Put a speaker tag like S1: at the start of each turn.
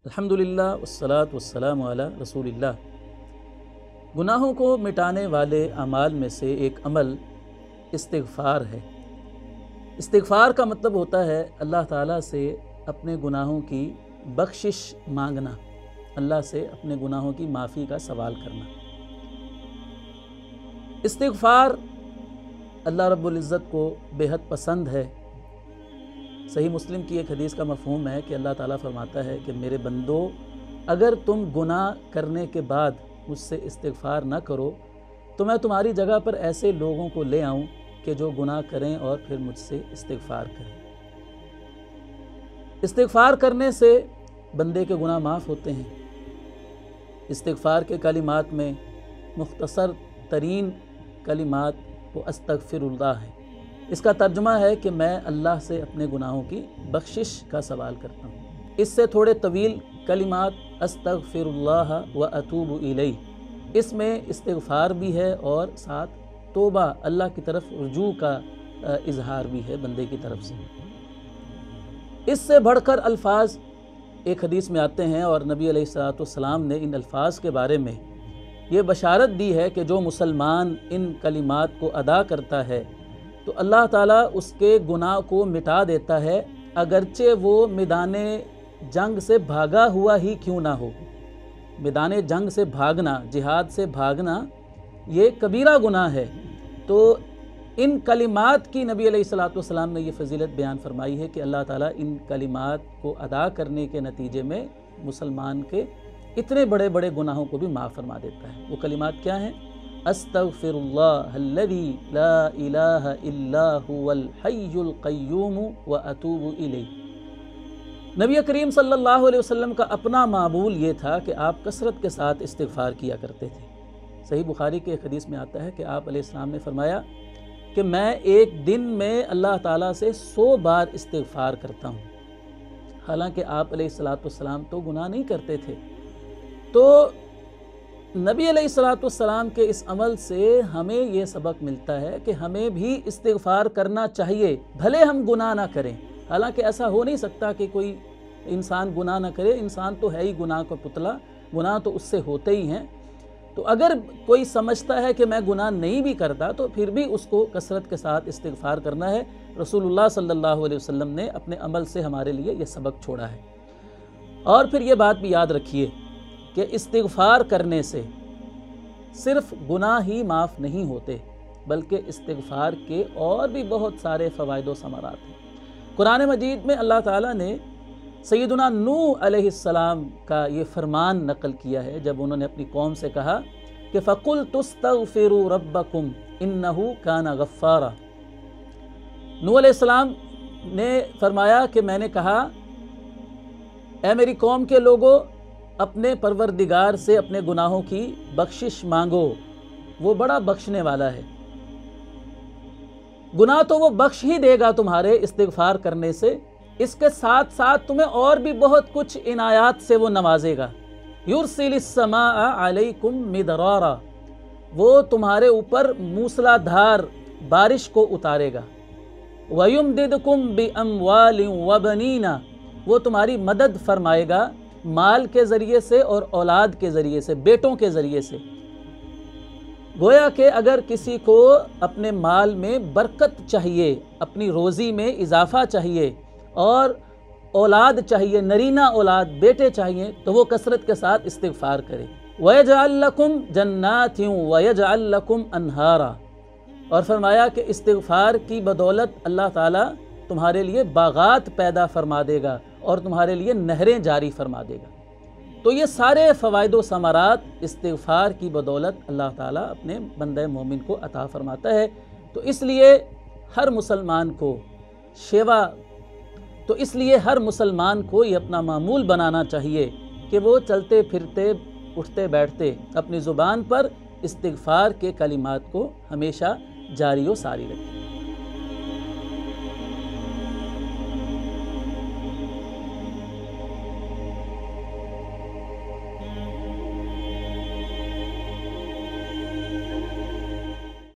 S1: الحمدللہ والصلاۃ والسلام علی رسول اللہ۔ گناہوں کو مٹانے والے اعمال میں سے ایک عمل استغفار ہے۔ استغفار کا مطلب ہوتا ہے اللہ تعالیٰ سے اپنے گناہوں کی بخشش مانگنا، اللہ سے اپنے گناہوں کی معافی کا سوال کرنا۔ استغفار اللہ رب العزت کو بے حد پسند ہے۔ صحیح مسلم کی ایک حدیث کا مفہوم ہے کہ اللہ تعالیٰ فرماتا ہے کہ میرے بندو، اگر تم گناہ کرنے کے بعد مجھ سے استغفار نہ کرو تو میں تمہاری جگہ پر ایسے لوگوں کو لے آؤں کہ جو گناہ کریں اور پھر مجھ سے استغفار کریں۔ استغفار کرنے سے بندے کے گناہ معاف ہوتے ہیں۔ استغفار کے کلمات میں مختصر ترین کلمات وہ استغفر اللہ ہے۔ اس کا ترجمہ ہے کہ میں اللہ سے اپنے گناہوں کی بخشش کا سوال کرتا ہوں۔ اس سے تھوڑے طویل کلمات استغفر اللہ و اتوب الیہ، اس میں استغفار بھی ہے اور ساتھ توبہ، اللہ کی طرف رجوع کا اظہار بھی ہے بندے کی طرف سے۔ اس سے بڑھ کر الفاظ ایک حدیث میں آتے ہیں اور نبی علیہ السلام نے ان الفاظ کے بارے میں یہ بشارت دی ہے کہ جو مسلمان ان کلمات کو ادا کرتا ہے تو اللہ تعالیٰ اس کے گناہ کو مٹا دیتا ہے، اگرچہ وہ میدان جنگ سے بھاگا ہوا ہی کیوں نہ ہو۔ میدان جنگ سے بھاگنا، جہاد سے بھاگنا، یہ کبیرہ گناہ ہے۔ تو ان کلمات کی نبی علیہ السلام نے یہ فضیلت بیان فرمائی ہے کہ اللہ تعالیٰ ان کلمات کو ادا کرنے کے نتیجے میں مسلمان کے اتنے بڑے بڑے گناہوں کو بھی معاف فرما دیتا ہے۔ وہ کلمات کیا ہیں؟ استغفر اللہ الذی لا الہ الا هو الحی القیوم واتوب الیہ۔ نبی کریم صلی اللہ علیہ وسلم کا اپنا معمول یہ تھا کہ آپ کثرت کے ساتھ استغفار کیا کرتے تھے۔ صحیح بخاری کے ایک حدیث میں آتا ہے کہ آپ علیہ السلام نے فرمایا کہ میں ایک دن میں اللہ تعالیٰ سے 100 بار استغفار کرتا ہوں۔ حالانکہ آپ علیہ السلام تو گناہ نہیں کرتے تھے۔ تو نبی علیہ السلام کے اس عمل سے ہمیں یہ سبق ملتا ہے کہ ہمیں بھی استغفار کرنا چاہیے، بھلے ہم گناہ نہ کریں۔ حالانکہ ایسا ہو نہیں سکتا کہ کوئی انسان گناہ نہ کرے، انسان تو ہے ہی گناہ کا پتلا، گناہ تو اس سے ہوتے ہی ہیں۔ تو اگر کوئی سمجھتا ہے کہ میں گناہ نہیں بھی کرتا تو پھر بھی اس کو کثرت کے ساتھ استغفار کرنا ہے۔ رسول اللہ صلی اللہ علیہ وسلم نے اپنے عمل سے ہمارے لیے یہ سبق چھوڑا ہے۔ اور پھر یہ بات بھی یاد رکھیے کہ استغفار کرنے سے صرف گناہ ہی معاف نہیں ہوتے، بلکہ استغفار کے اور بھی بہت سارے فوائد و ثمرات ہیں۔ قرآن مجید میں اللہ تعالیٰ نے سیدنا نوح علیہ السلام کا یہ فرمان نقل کیا ہے جب انہوں نے اپنی قوم سے کہا کہ فَقُلْتُ اسْتَغْفِرُوا رَبَّكُمْ إِنَّهُ كَانَ غَفَّارًا۔ نوح علیہ السلام نے فرمایا کہ میں نے کہا اے میری قوم کے لوگوں، اپنے پروردگار سے اپنے گناہوں کی بخشش مانگو، وہ بڑا بخشنے والا ہے۔ گناہ تو وہ بخش ہی دے گا تمہارے استغفار کرنے سے، اس کے ساتھ ساتھ تمہیں اور بھی بہت کچھ عنایات سے وہ نوازے گا۔ یرسل السماء علیکم مدرارا، وہ تمہارے اوپر موسلا دھار بارش کو اتارے گا۔ ویمددکم باموال وبنین، وہ تمہاری مدد فرمائے گا مال کے ذریعے سے اور اولاد کے ذریعے سے، بیٹوں کے ذریعے سے۔ گویا کہ اگر کسی کو اپنے مال میں برکت چاہیے، اپنی روزی میں اضافہ چاہیے اور اولاد چاہیے، نرینہ اولاد، بیٹے چاہیے، تو وہ کثرت کے ساتھ استغفار کرے۔ وَيَجْعَلْ لَكُمْ جَنَّاتٍ وَيَجْعَلْ لَكُمْ أَنْهَارًا، اور فرمایا کہ استغفار کی بدولت اللہ تعالیٰ تمہارے لیے باغات پیدا فرما دے گا اور تمہارے لیے نہریں جاری فرما دے گا۔ تو یہ سارے فوائد و ثمرات استغفار کی بدولت اللہ تعالیٰ اپنے بندہ مومن کو عطا فرماتا ہے۔ تو اس لیے ہر مسلمان کو یہ اپنا معمول بنانا چاہیے کہ وہ چلتے پھرتے اٹھتے بیٹھتے اپنی زبان پر استغفار کے کلمات کو ہمیشہ جاری و ساری رکھے۔